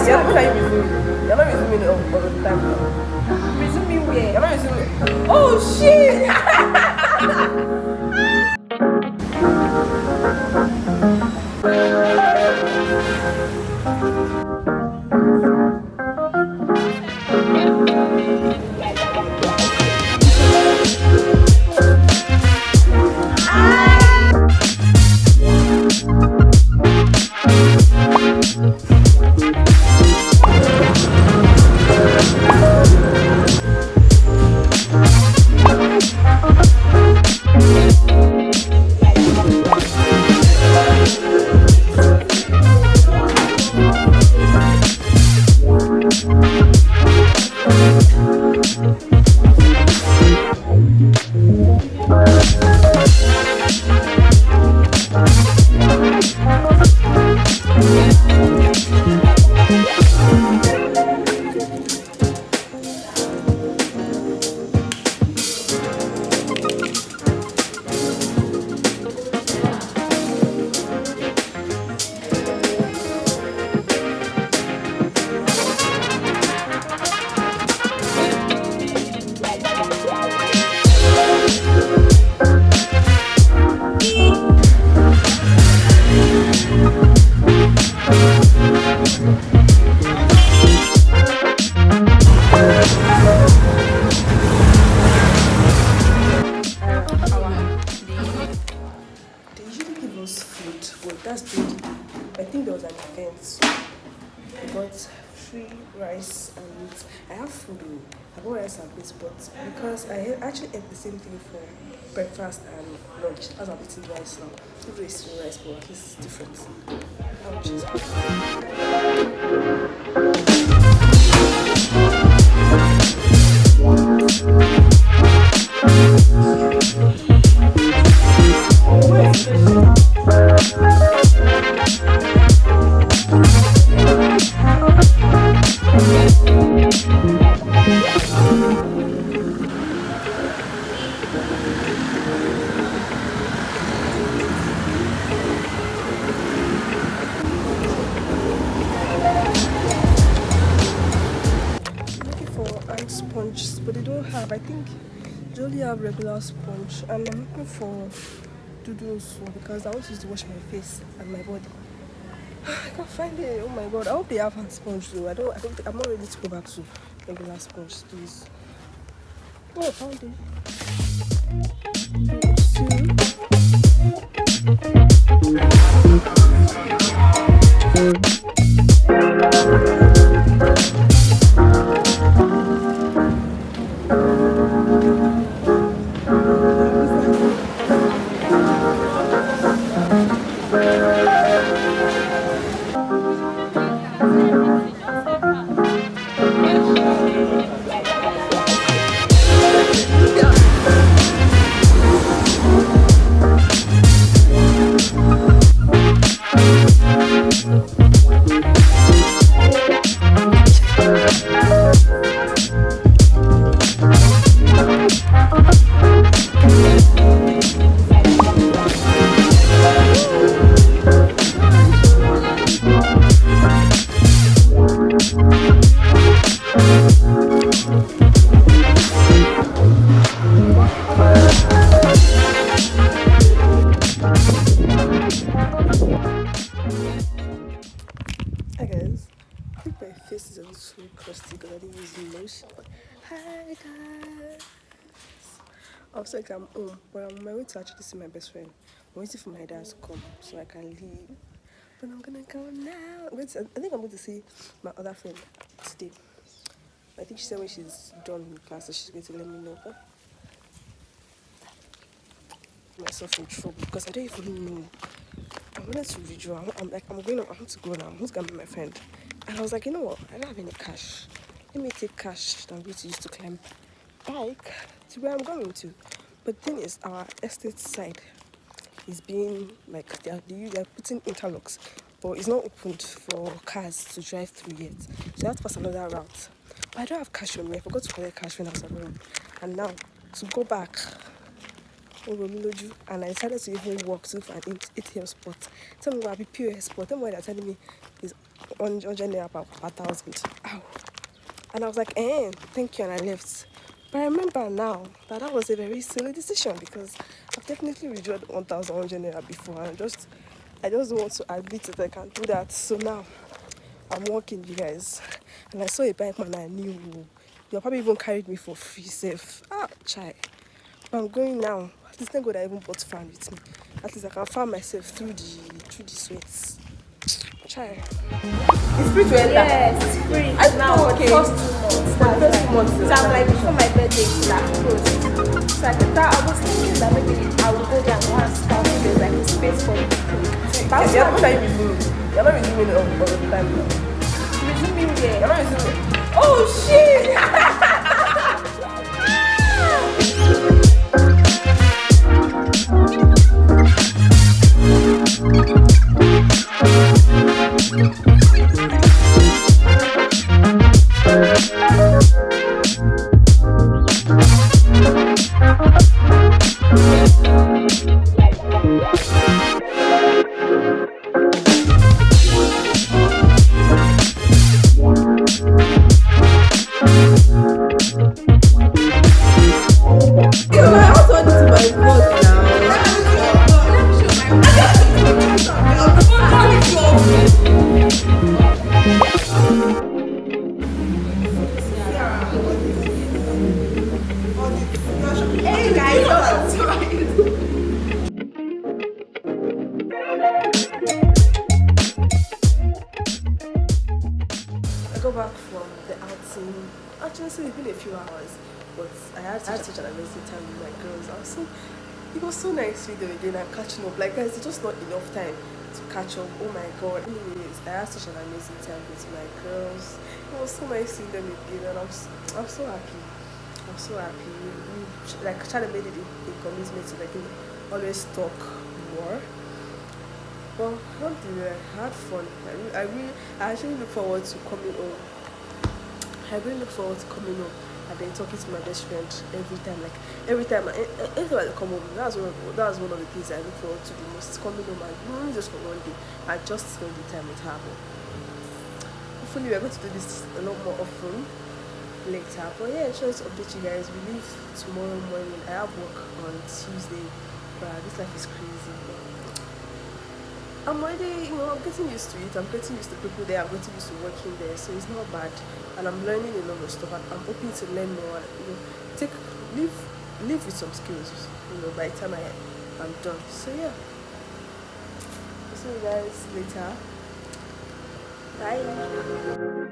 Yeah, what are you resuming? You're not resuming all the time now. Resuming where? You're not resuming. Oh shit! They usually give us food, but that's during the day. I think there was an event, so I got free rice and meat. I have food, I got rice and meat, but because I actually ate the same thing for breakfast and lunch, as I'm eating rice now. Even though it's still rice, but at least it's different. I'll choose. Looking for ant sponge, but they don't have. I think they only have regular sponge, and I'm looking for doodles because I want to use to wash my face and my body. I can't find it. Oh my god! I hope they have ant sponge though. I don't. I'm not ready to go back to regular sponge, please. Oh, I found it. Hi guys, I think my face is a little crusty because I didn't use lotion. Hi guys, I was like I'm home, but I'm on my way to actually see my best friend. I'm waiting for my dad to come so I can leave. But I'm gonna go now. I think I'm going to see my other friend today. I think she said when she's done with class, so she's going to let me know. Huh? Myself in trouble because I don't even know. I wanted to withdraw. I'm going. I want to go now. I'm going to meet my friend. And I was like, you know what? I don't have any cash. Let me take cash that I'm going to use to climb bike to where I'm going to. But the thing is, our estate side is being like they're putting interlocks, but it's not opened for cars to drive through yet. So I have to pass another route. But I don't have cash on me. I forgot to collect cash when I was at home. And now to go back. And I decided to even walk to an ATM spot. Tell me what POS spot. Tell me what they're telling me is 100 naira per 1,000. Ow. And I was like, thank you, and I left. But I remember now that that was a very silly decision because I've definitely withdrawn 1,100 naira before, and I just don't want to admit that I can do that. So now I'm working, you guys, and I saw a bike man I knew. They'll probably even carried me for free safe. Ah, chai. But I'm going now. At least thank God I even bought fan with me. At least I can fan myself through the sweats. Chai. It's free to enter. Yes, it's free. I Now know, for okay. the first 2 months. For the That's first 2 why. months. So I'm like before my birthday it's like closed. So I was thinking that maybe I would go there and go and scout if there's like a space for me to take. But You're also not resuming. You're not resuming all the time now. resuming there. You're not resuming. Oh shit! I also need to my phone Hey guys, I go back from the outing. Actually, so it's been a few hours, but I had such an amazing time with my girls. It was so nice seeing them again and catching up. Like, guys, it's just not enough time to catch up. Oh my god. Anyways, I had such an amazing time with my girls. It was so nice seeing them again, and I'm so happy. I'm so happy. Like, Charlie made it a commitment to like always talk more. Well, alhamdulillah, I had fun. I actually look forward to coming home. I really look forward to coming home and then talking to my best friend every time. Like anytime I come home, that's one of the things I look forward to the most. Coming home and not just for one day, and just spend the time with her. But hopefully, we're going to do this a lot more often later. But yeah, just to update you guys. We leave tomorrow morning. I have work on Tuesday, but this life is crazy. I'm already, I'm getting used to it. I'm getting used to people there. I'm getting used to working there. So it's not bad. And I'm learning a lot of stuff. And I'm hoping to learn more. Live with some skills, by the time I'm done. So yeah. See you guys later. Bye.